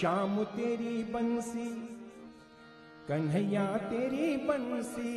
श्याम तेरी बंसी, कन्हैया तेरी बंसी।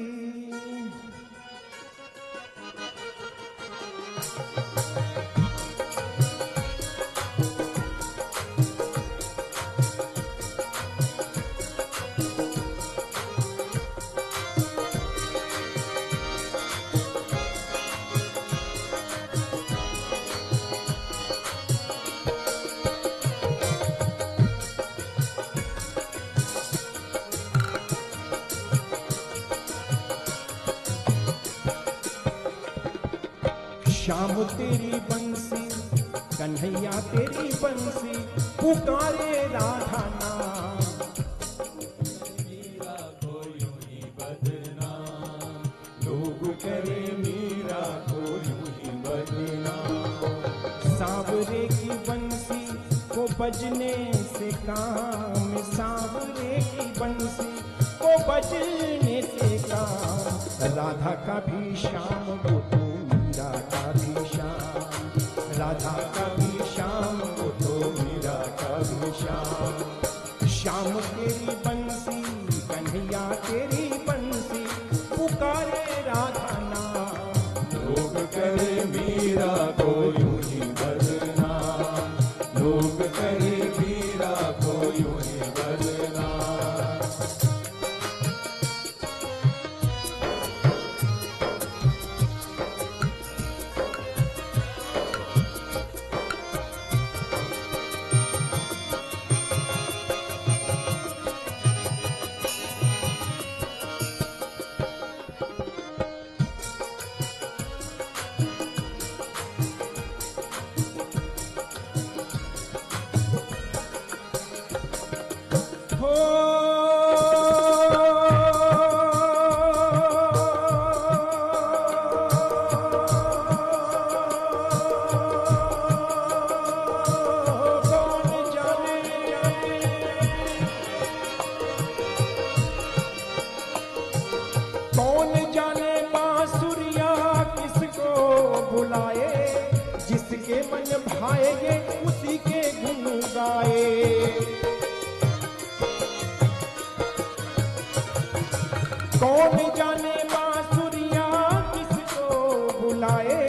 श्याम तेरी बंसी, कन्हैया तेरी बंसी, पुकारे राधा नाम। मीरा को यूं ही बदनाम, लोग करे मीरा को यूं ही बदनाम। सांवरे की बंसी को बजने से काम, सांवरे की बंसी को बजने से काम। राधा का भी श्याम वो तो मीरा का भी श्याम, राधा का भी श्याम वो तो मीरा का भी श्याम। श्याम तेरी बंसी, कन्हैया तेरी बंसी, पुकारे राधा नाम। लोग करे मीरा को यूं ही बदनाम, लोग करे मीरा को यूं ही बदनाम। जिसके मन भाएगे उसी के गुण गाए। कौन जाने बांसुरिया किसको बुलाए,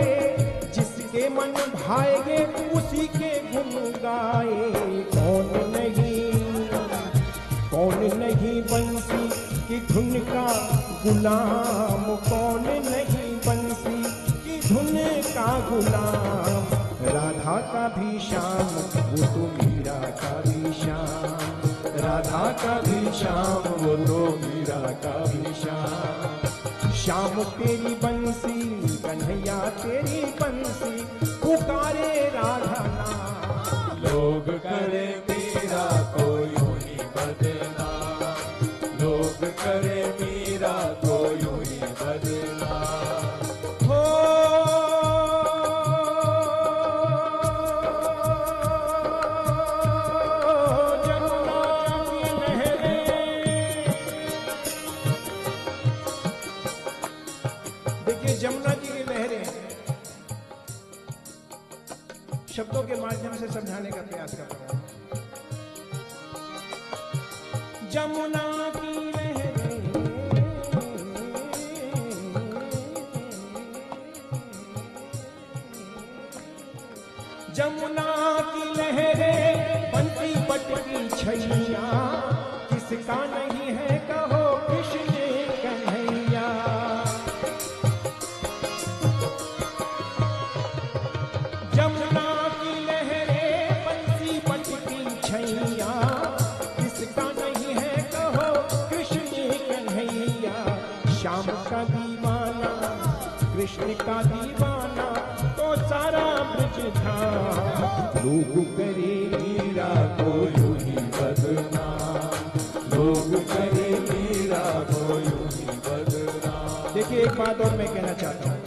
जिसके मन भाएगे उसी के गुण गाए। कौन नहीं बंसी की धुन का गुलाम, कौन नहीं बंसी की धुन का गुलाम। राधा का भी श्याम वो तो मीरा का भी श्याम, राधा का भी श्याम वो तो मीरा का भी श्याम। श्याम तेरी बंसी, कन्हैया तेरी बंसी, पुकारे राधा नाम। लोग करे मीरा को यूं ही बदनाम, लोग करे मीरा को यूं ही बदनाम। जमुना जी की लहरें शब्दों के माध्यम से समझाने का प्रयास कर रहा हूं। जमुना की लहरें, जमुना की लहरें बंसी बट की छैया, किसका नहीं है कहो कृष्ण कन्हैया। जमुना की लहरें बंसी बट की छैया, किसका नहीं है कहो कृष्ण कन्हैया। श्याम का दीवाना कृष्ण का दीवाना तो सारा ब्रज था। लोग करे मीरा को यूं ही बदनाम, लोग करे मीरा को यूं ही बदनाम। देखिए एक बात और मैं कहना चाहता हूँ,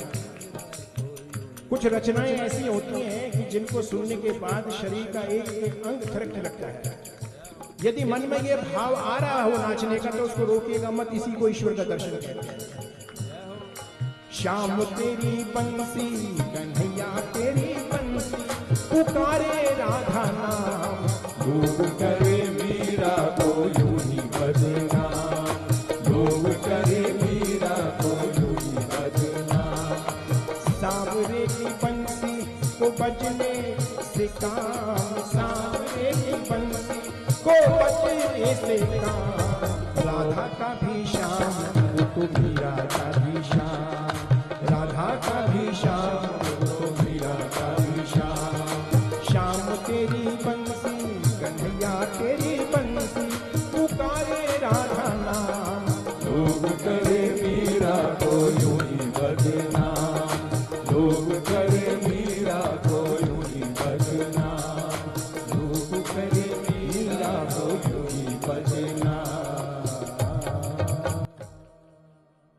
कुछ रचनाएं ऐसी होती हैं कि जिनको सुनने के बाद शरीर का एक एक अंग थिरकने लगता है। यदि मन में ये भाव आ रहा हो नाचने का तो उसको रोकिएगा मत, इसी को ईश्वर का दर्शन कहते हैं। श्याम तेरी बंसी, कन्हैया तेरी बंसी, पुकारे राधा नाम। लोग करे बजने से काम, सामने की बंसी को बजने से काम। राधा का भी श्याम, वो तो मीरा का भी श्याम।